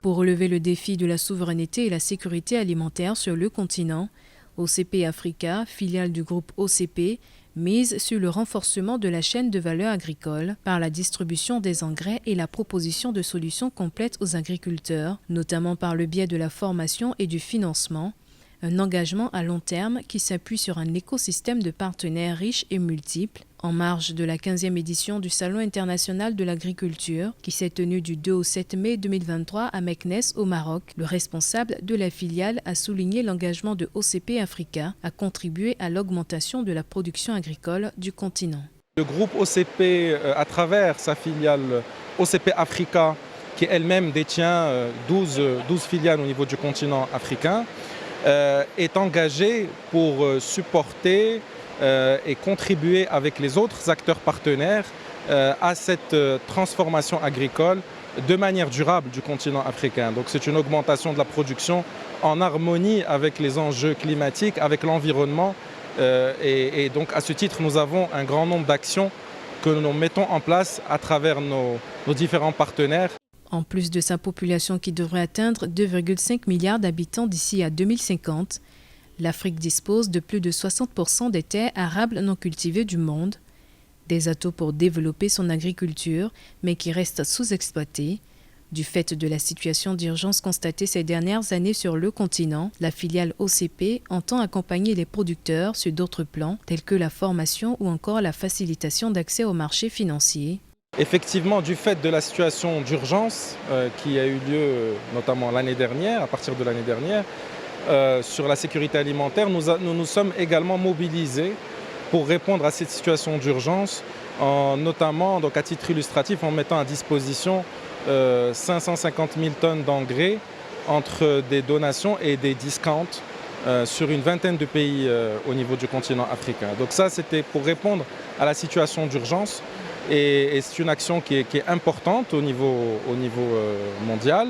Pour relever le défi de la souveraineté et la sécurité alimentaire sur le continent, OCP Africa, filiale du groupe OCP, mise sur le renforcement de la chaîne de valeur agricole par la distribution des engrais et la proposition de solutions complètes aux agriculteurs, notamment par le biais de la formation et du financement, un engagement à long terme qui s'appuie sur un écosystème de partenaires riches et multiples, en marge de la 15e édition du Salon international de l'agriculture qui s'est tenu du 2 au 7 mai 2023 à Meknès au Maroc. Le responsable de la filiale a souligné l'engagement de OCP Africa à contribuer à l'augmentation de la production agricole du continent. Le groupe OCP, à travers sa filiale OCP Africa, qui elle-même détient 12 filiales au niveau du continent africain, est engagé pour supporter et contribuer avec les autres acteurs partenaires à cette transformation agricole de manière durable du continent africain. Donc c'est une augmentation de la production en harmonie avec les enjeux climatiques, avec l'environnement. Et donc à ce titre, nous avons un grand nombre d'actions que nous mettons en place à travers nos différents partenaires. En plus de sa population qui devrait atteindre 2,5 milliards d'habitants d'ici à 2050, l'Afrique dispose de plus de 60% des terres arables non cultivées du monde, des atouts pour développer son agriculture, mais qui restent sous-exploités. Du fait de la situation d'urgence constatée ces dernières années sur le continent, la filiale OCP entend accompagner les producteurs sur d'autres plans, tels que la formation ou encore la facilitation d'accès aux marchés financiers. Effectivement, du fait de la situation d'urgence qui a eu lieu notamment l'année dernière, à partir de l'année dernière, sur la sécurité alimentaire, nous nous sommes également mobilisés pour répondre à cette situation d'urgence, notamment, donc à titre illustratif, en mettant à disposition 550 000 tonnes d'engrais entre des donations et des discounts sur une vingtaine de pays au niveau du continent africain. Donc ça, c'était pour répondre à la situation d'urgence. Et c'est une action qui est importante au niveau mondial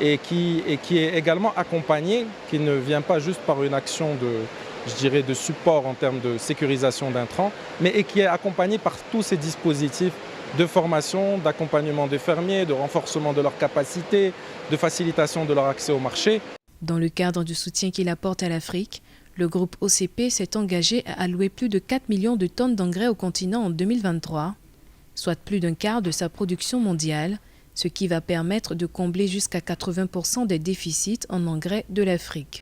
et qui est également accompagnée, qui ne vient pas juste par une action de support en termes de sécurisation d'intrants, mais qui est accompagnée par tous ces dispositifs de formation, d'accompagnement des fermiers, de renforcement de leurs capacités, de facilitation de leur accès au marché. Dans le cadre du soutien qu'il apporte à l'Afrique, le groupe OCP s'est engagé à allouer plus de 4 millions de tonnes d'engrais au continent en 2023. Soit plus d'un quart de sa production mondiale, ce qui va permettre de combler jusqu'à 80% des déficits en engrais de l'Afrique.